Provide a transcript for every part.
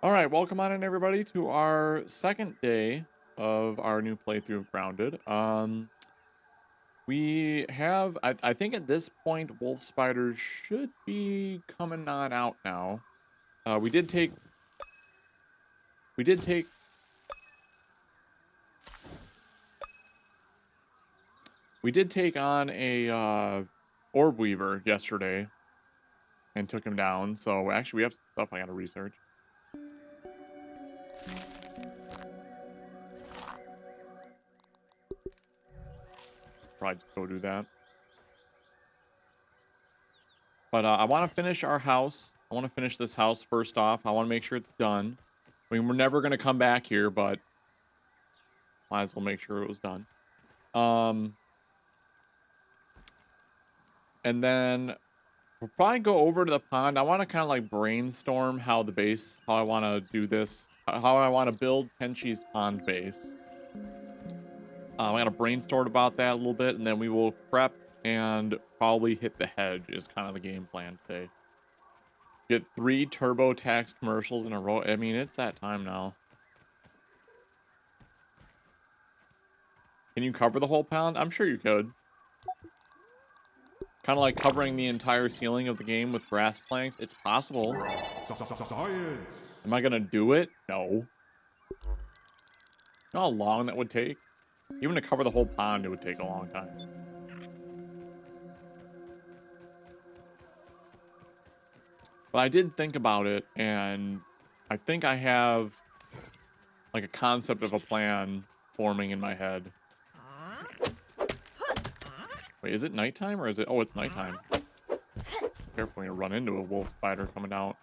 All right, welcome on in everybody to our second day of our new playthrough of Grounded. We have I think at this point wolf spiders should be coming on out now. We did take we did take we did take on a orb weaver yesterday and took him down. So actually we have some stuff I gotta research. Probably just go do that. But I want to finish our house. I want to finish this house first off. I want to make sure it's done. I mean, we're never going to come back here, but might as well make sure it was done. And then we'll probably go over to the pond. I want to kind of like brainstorm how I want to do this, how I want to build Tenchi's pond base. I got to brainstorm about that a little bit, and then we will prep and probably hit the hedge is kind of the game plan today. Get 3 TurboTax commercials in a row. I mean, it's that time now. Can you cover the whole pond? I'm sure you could. Kind of like covering the entire ceiling of the game with grass planks. It's possible. Science. Am I gonna do it? No. You know how long that would take? Even to cover the whole pond, it would take a long time. But I did think about it, and I think I have like a concept of a plan forming in my head. Wait, is it nighttime or is it? Oh, it's nighttime. Careful when you run into a wolf spider coming out.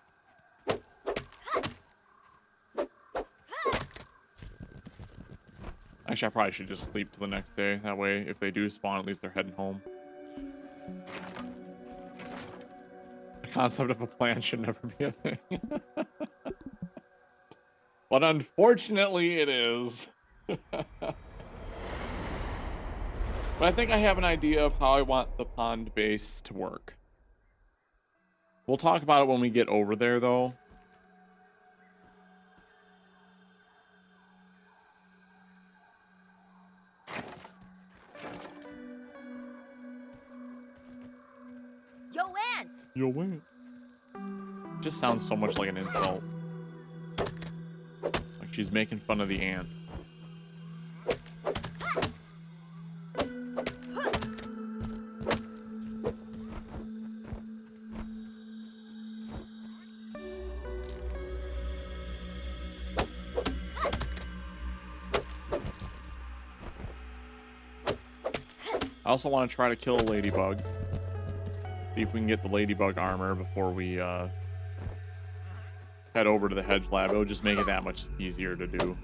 Actually, I probably should just sleep till the next day. That way, if they do spawn, at least they're heading home. The concept of a plan should never be a thing. But unfortunately, it is. But I think I have an idea of how I want the pond base to work. We'll talk about it when we get over there, though. Yo, Ant! Yo, wait. Just sounds so much like an insult. Like she's making fun of the ant. I also want to try to kill a ladybug. See if we can get the ladybug armor before we head over to the hedge lab. It'll just make it that much easier to do.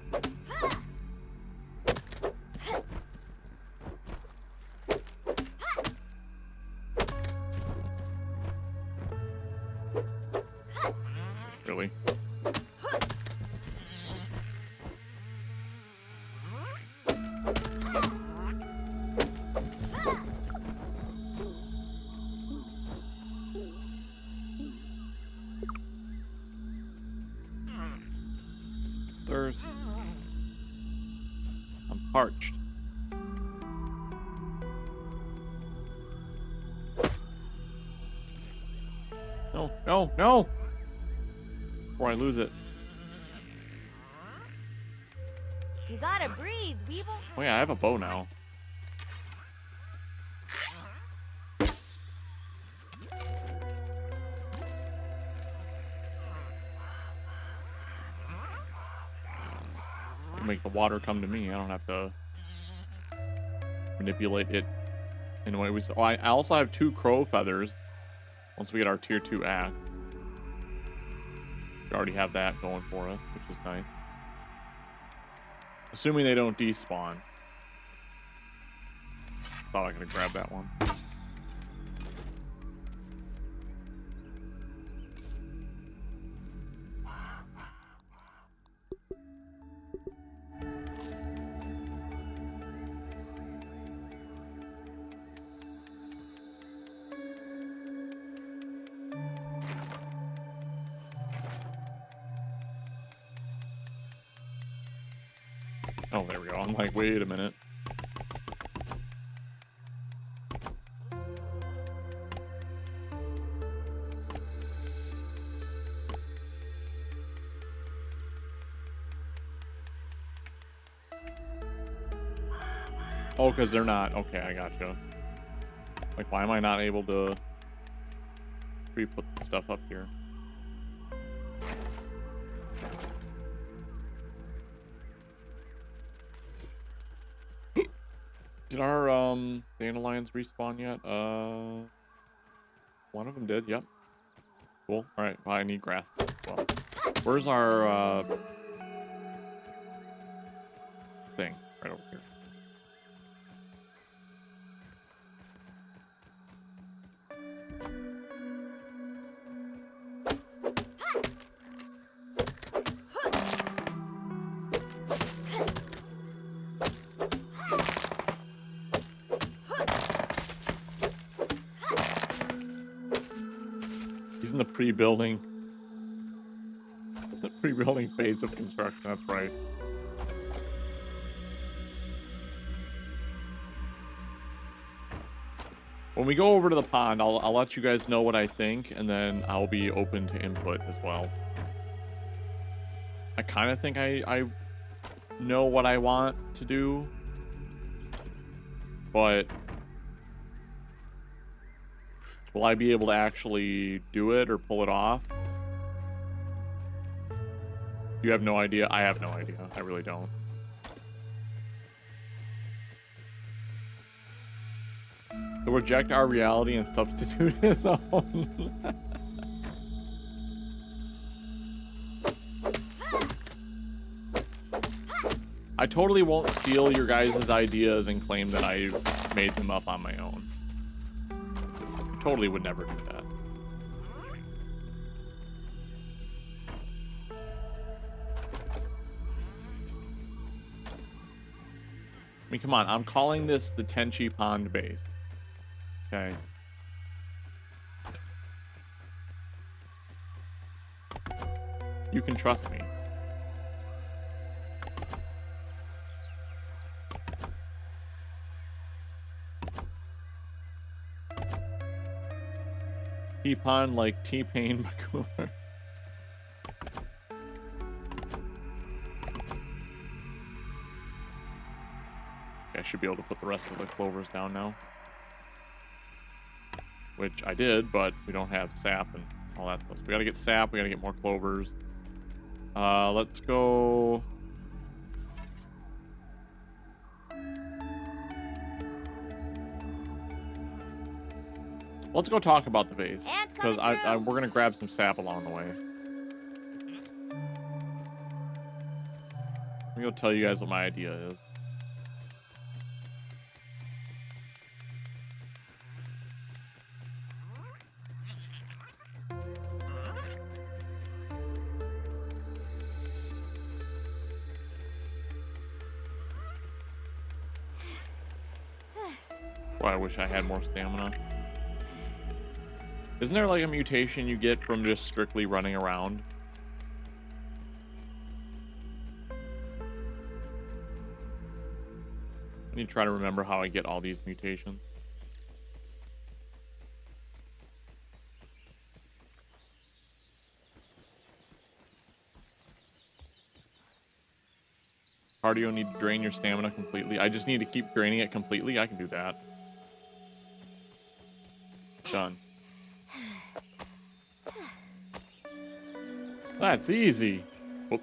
Really? Thirst. I'm parched. No, no, no! Before I lose it. You gotta breathe, Weevil. Oh yeah, I have a bow now. You make the water come to me. I don't have to manipulate it in a way. Oh, I also have 2 crow feathers. Once we get our tier 2 axe. We already have that going for us, which is nice. Assuming they don't despawn. Thought I could grab that one. Oh, there we go. I'm like, wait a minute. Oh, because they're not. Okay, I gotcha. Like, why am I not able to re-put stuff up here? Did our dandelions respawn yet? One of them did. Yep. Cool. All right. Well, I need grass as well. Where's our thing? Right over here. He's in the pre-building phase of construction. That's right. When we go over to the pond, I'll let you guys know what I think, and then I'll be open to input as well. I kind of think I know what I want to do, but will I be able to actually do it or pull it off? You have no idea? I have no idea. I really don't. To reject our reality and substitute his own. I totally won't steal your guys' ideas and claim that I made them up on my own. I totally would never do that. I mean, come on. I'm calling this the Tenchi Pond base. Okay. You can trust me. T-Pond like T-Pain Bakuler. I should be able to put the rest of the clovers down now. Which I did, but we don't have sap and all that stuff. So we gotta get sap, we gotta get more clovers. Let's go... Let's go talk about the base. Because we're gonna grab some sap along the way. I'm gonna tell you guys what my idea is. Boy, I wish I had more stamina. Isn't there like a mutation you get from just strictly running around? I need to try to remember how I get all these mutations. Cardio need to drain your stamina completely. I just need to keep draining it completely. I can do that. Done. That's easy. Whoop.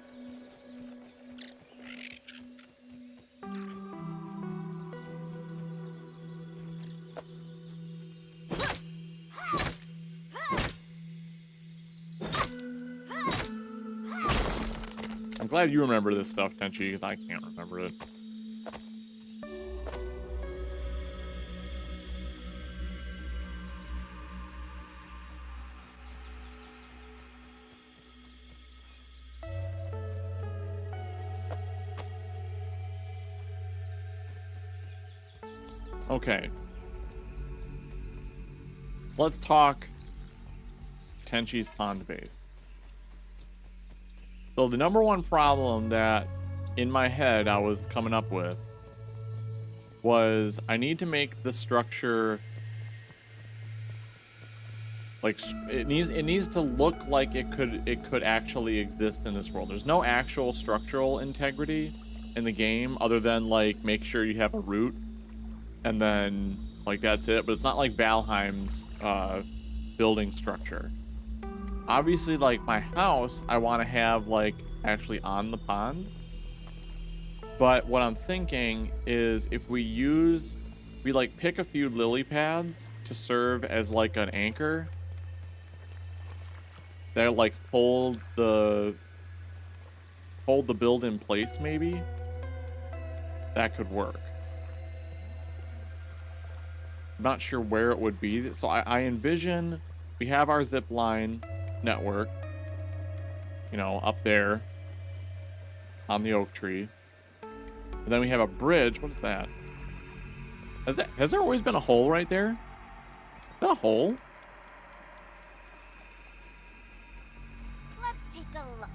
I'm glad you remember this stuff, Tenchi, because I can't remember it. Okay. Let's talk Tenchi's pond base. So the number one problem that in my head I was coming up with was I need to make the structure like it needs to look like it could actually exist in this world. There's no actual structural integrity in the game other than like make sure you have a root and then like that's it. But it's not like Valheim's building structure. Obviously, like my house, I want to have like actually on the pond. But what I'm thinking is if we like pick a few lily pads to serve as like an anchor that like hold the build in place maybe, that could work. I'm not sure where it would be. So I envision we have our zip line network, up there on the oak tree. And then we have a bridge. What is that? Has there always been a hole right there? Is that a hole? Let's take a look.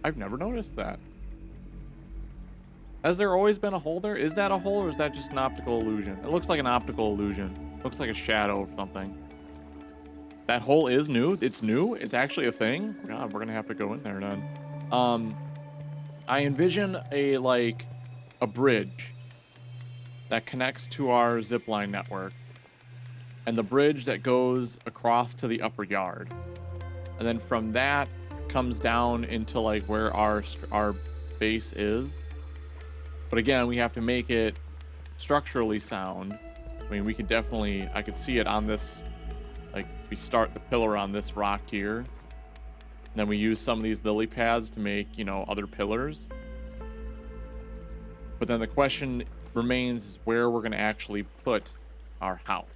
I've never noticed that. Has there always been a hole there? Is that a hole or is that just an optical illusion? It looks like an optical illusion. Looks like a shadow of something. That hole is new? It's new? It's actually a thing? God, we're gonna have to go in there then. I envision a bridge that connects to our zipline network and the bridge that goes across to the upper yard. And then from that comes down into like where our base is. But again, we have to make it structurally sound. I mean, I could see it on this, like we start the pillar on this rock here. And then we use some of these lily pads to make, other pillars. But then the question remains is where we're going to actually put our house.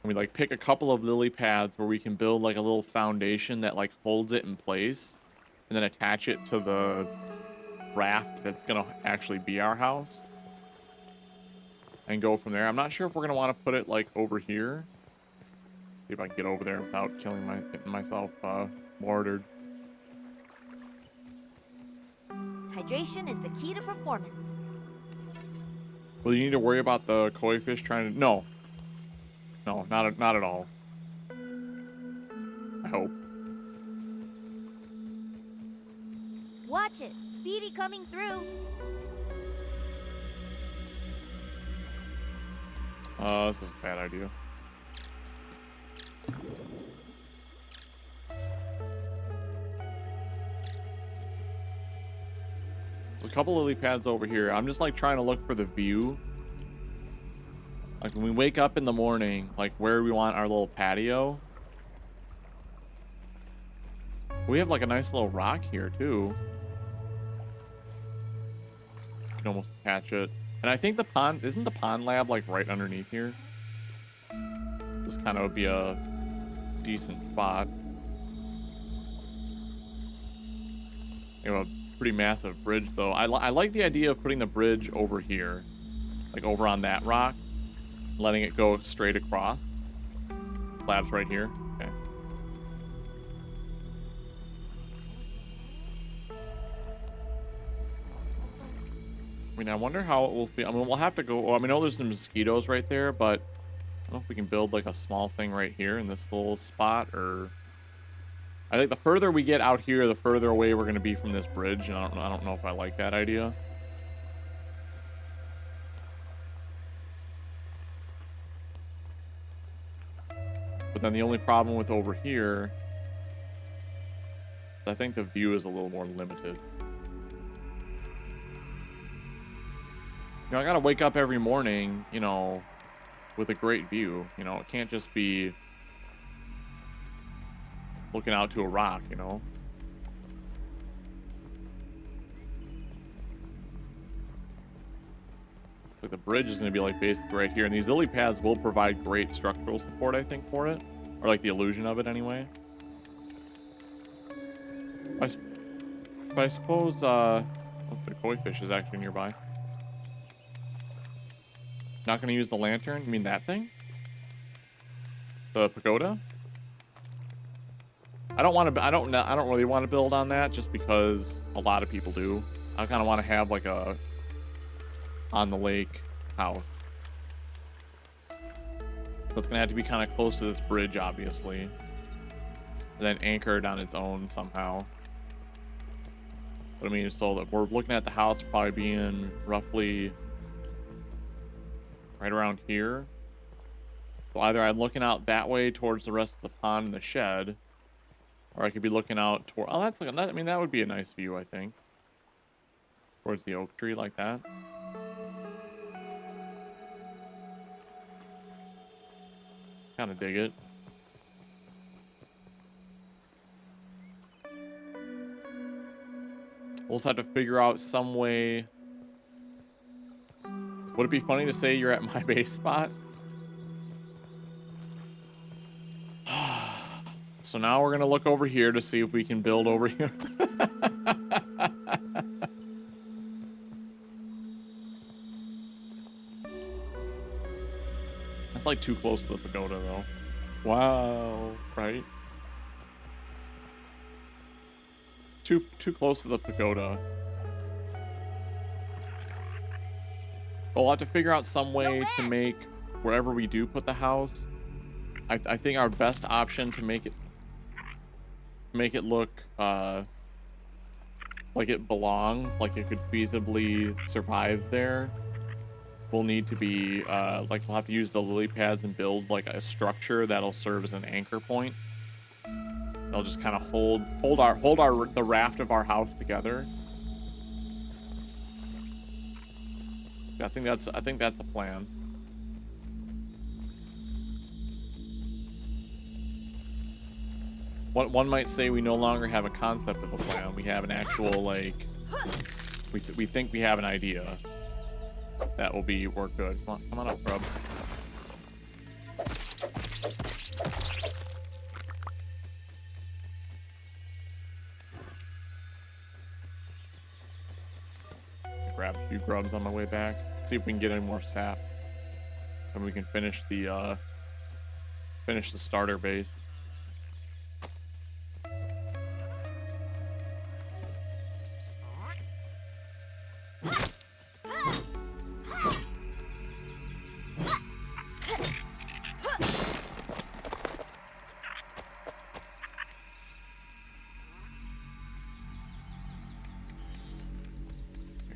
And we like pick a couple of lily pads where we can build like a little foundation that like holds it in place and then attach it to the raft that's going to actually be our house and go from there. I'm not sure if we're going to want to put it like over here. See if I can get over there without getting myself mortared. Hydration is the key to performance. Will you need to worry about the koi fish trying to... No, not at all. I hope. Watch it. Speedy coming through. This is a bad idea. There's a couple lily pads over here. I'm just like trying to look for the view. Like when we wake up in the morning, like where we want our little patio. We have like a nice little rock here too. You can almost attach it. And I think isn't the pond lab like right underneath here? This kind of would be a decent spot. You have a pretty massive bridge though. I like the idea of putting the bridge over here. Like over on that rock. Letting it go straight across. Lab's right here. Okay. I mean, I wonder how it will feel. I mean, we'll have to go. Well, I mean, I know there's some mosquitoes right there, but I don't know if we can build like a small thing right here in this little spot, or I think the further we get out here, the further away we're going to be from this bridge, and I don't know if I like that idea. But then the only problem with over here, I think the view is a little more limited. I gotta wake up every morning, with a great view. It can't just be looking out to a rock, Like the bridge is going to be like basically right here. And these lily pads will provide great structural support, I think, for it. Or like the illusion of it anyway. I suppose, the koi fish is actually nearby. Not going to use the lantern? You mean that thing? The pagoda? I don't want to. I don't really want to build on that just because a lot of people do. I kind of want to have like a on the lake house. So it's gonna have to be kind of close to this bridge, obviously, and then anchored on its own somehow. But I mean, so that we're looking at the house probably being roughly right around here. So either I'm looking out that way towards the rest of the pond and the shed, or I could be looking out toward. Oh, that's like that. I mean, that would be a nice view, I think, towards the oak tree like that. Kind of dig it. We'll just have to figure out some way. Would it be funny to say you're at my base spot? So now we're gonna look over here to see if we can build over here. That's like too close to the pagoda though. Wow, right? Too close to the pagoda. We'll have to figure out some way to make wherever we do put the house. I think our best option to make it look like it belongs, like it could feasibly survive there, will need to be like we'll have to use the lily pads and build like a structure that'll serve as an anchor point. They'll just kind of hold the raft of our house together. I think that's a plan. One might say we no longer have a concept of a plan. We have an actual, like, we think we have an idea that will be work good. Come on up, Grub. Grab a few grubs on my way back. See if we can get any more sap, and we can finish the starter base.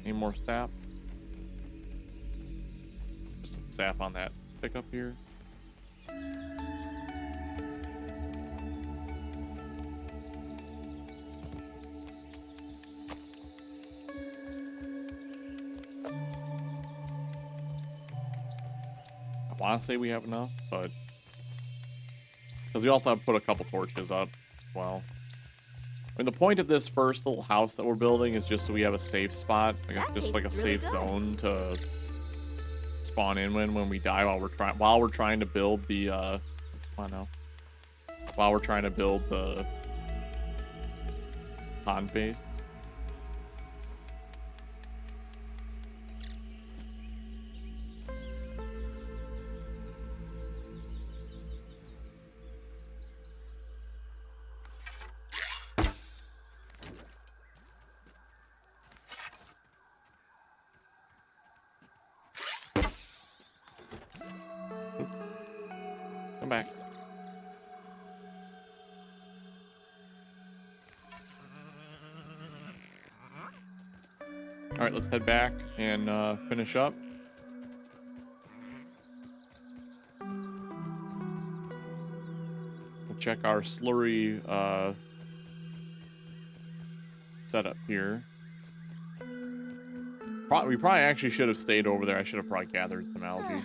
Any more sap? Just some sap on that pickup here. I want to say we have enough, but because we also have put a couple torches up as well. I mean, the point of this first little house that we're building is just so we have a safe spot, just like a safe zone to spawn in when we die while we're trying to build the while we're trying to build the pond base. Come back. All right, let's head back and finish up. We'll check our slurry setup here. We probably actually should have stayed over there. I should have probably gathered some algae.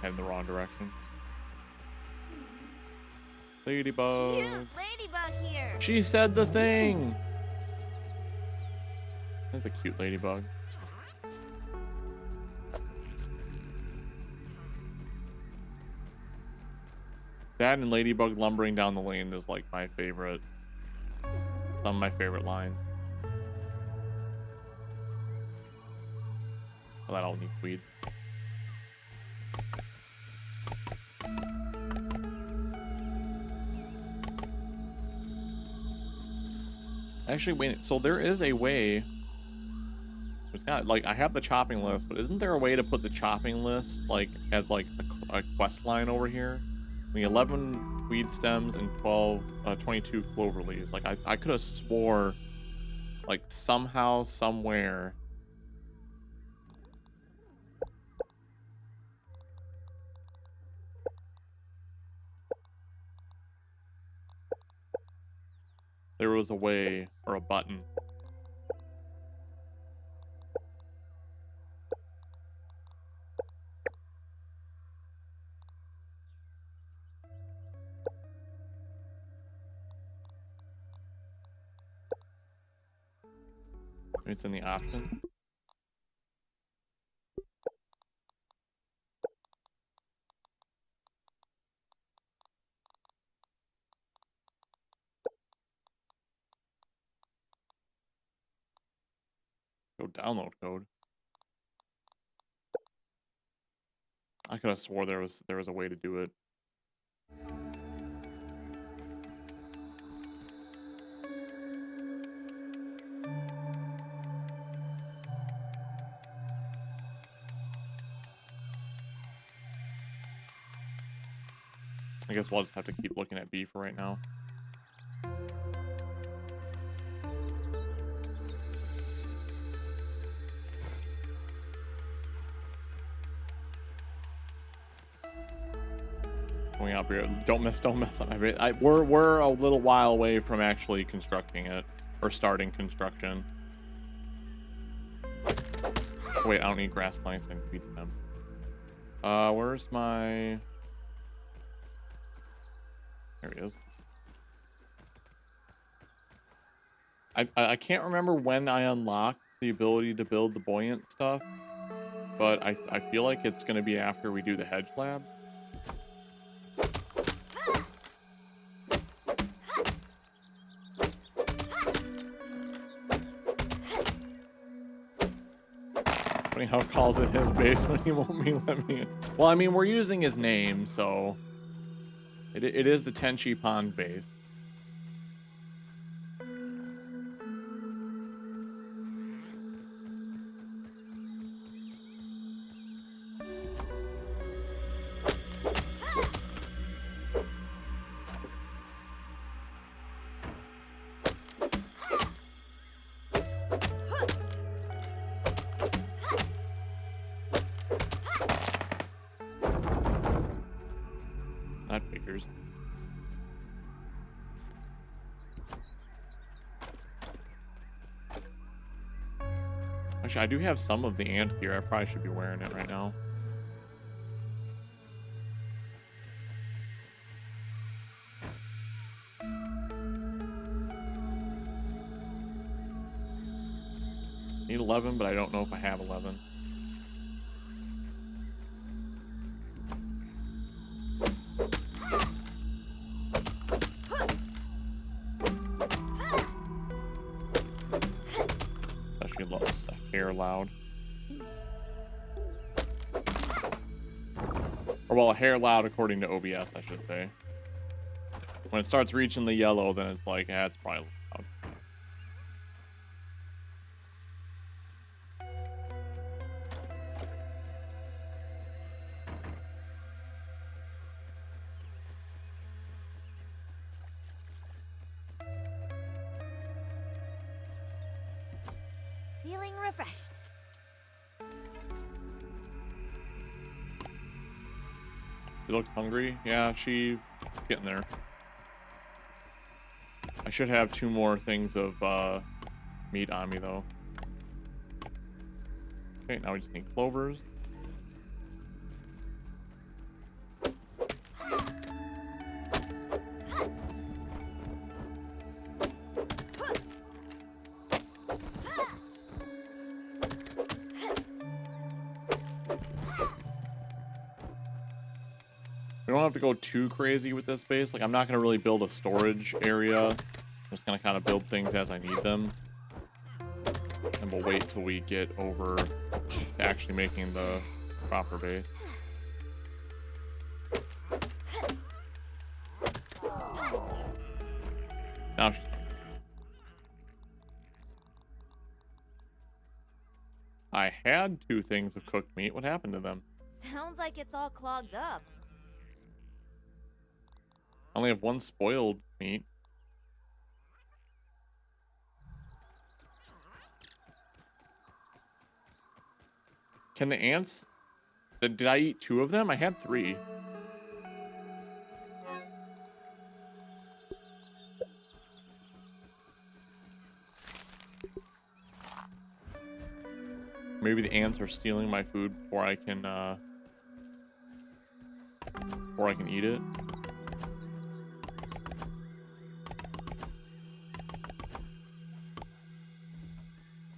Head in the wrong direction. Ladybug. Cute ladybug here. She said the thing. That's a cute ladybug. That and ladybug lumbering down the lane is like my favorite. Some of my favorite lines. Oh, that all needs weed. Actually, wait, so there is a way. There's got, like, I have the chopping list, but isn't there a way to put the chopping list, like, as, like, a quest line over here? I mean, 11 weed stems and 22 clover leaves. Like, I could have swore, like, somehow, somewhere. There was a way, or a button. Maybe it's in the option. Go download code. I could have swore there was a way to do it. I guess we'll just have to keep looking at B for right now. Going up here. Don't mess on my. We're a little while away from actually constructing it or starting construction. Wait, I don't need grass planks. I can feed them. Where's my? There he is. I can't remember when I unlocked the ability to build the buoyant stuff, but I feel like it's gonna be after we do the hedge lab. Funny how it calls it his base when he won't be let me in. Well, I mean, we're using his name, so it is the Tenchi Pond base. That figures. Actually, I do have some of the ant gear. I probably should be wearing it right now. Need 11, but I don't know if I have 11. Especially lost a hair loud. Or well, a hair loud according to OBS, I should say. When it starts reaching the yellow, then it's like, yeah, it's probably loud. Feeling refreshed. She looks hungry. Yeah, she's getting there. I should have 2 more things of meat on me, though. Okay, now we just need clovers. We don't have to go too crazy with this base. Like, I'm not going to really build a storage area. I'm just going to kind of build things as I need them. And we'll wait till we get over to actually making the proper base. Now she's done. I had 2 things of cooked meat. What happened to them? Sounds like it's all clogged up. I only have 1 spoiled meat. Can the ants... Did I eat 2 of them? I had 3. Maybe the ants are stealing my food before I can eat it.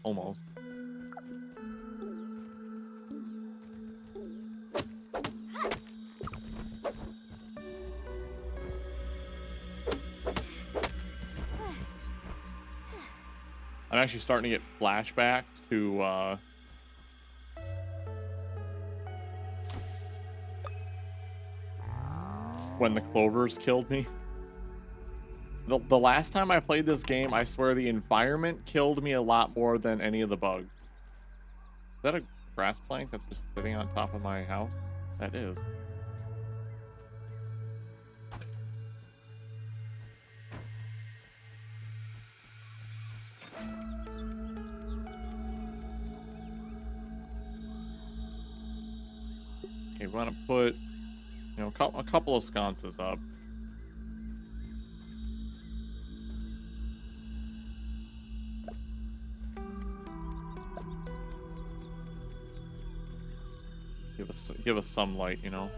Almost. I'm actually starting to get flashbacks to when the clovers killed me. The last time I played this game, I swear the environment killed me a lot more than any of the bugs. Is that a grass plank that's just sitting on top of my house? That is. Okay, we want to put, you know, a couple of sconces up. Give us some light, you know.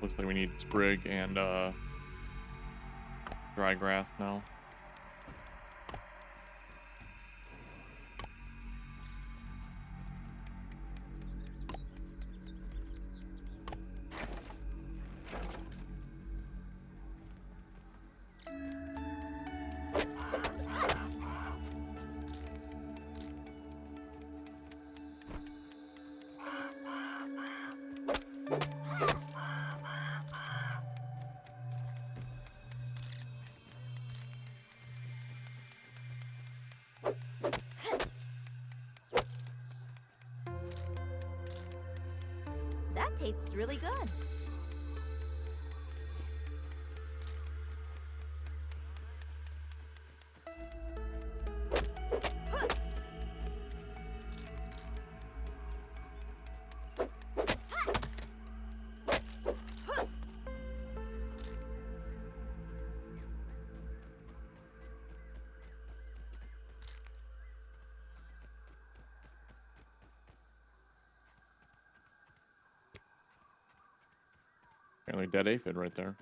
Looks like we need sprig and dry grass now. That tastes really good. Apparently dead aphid right there.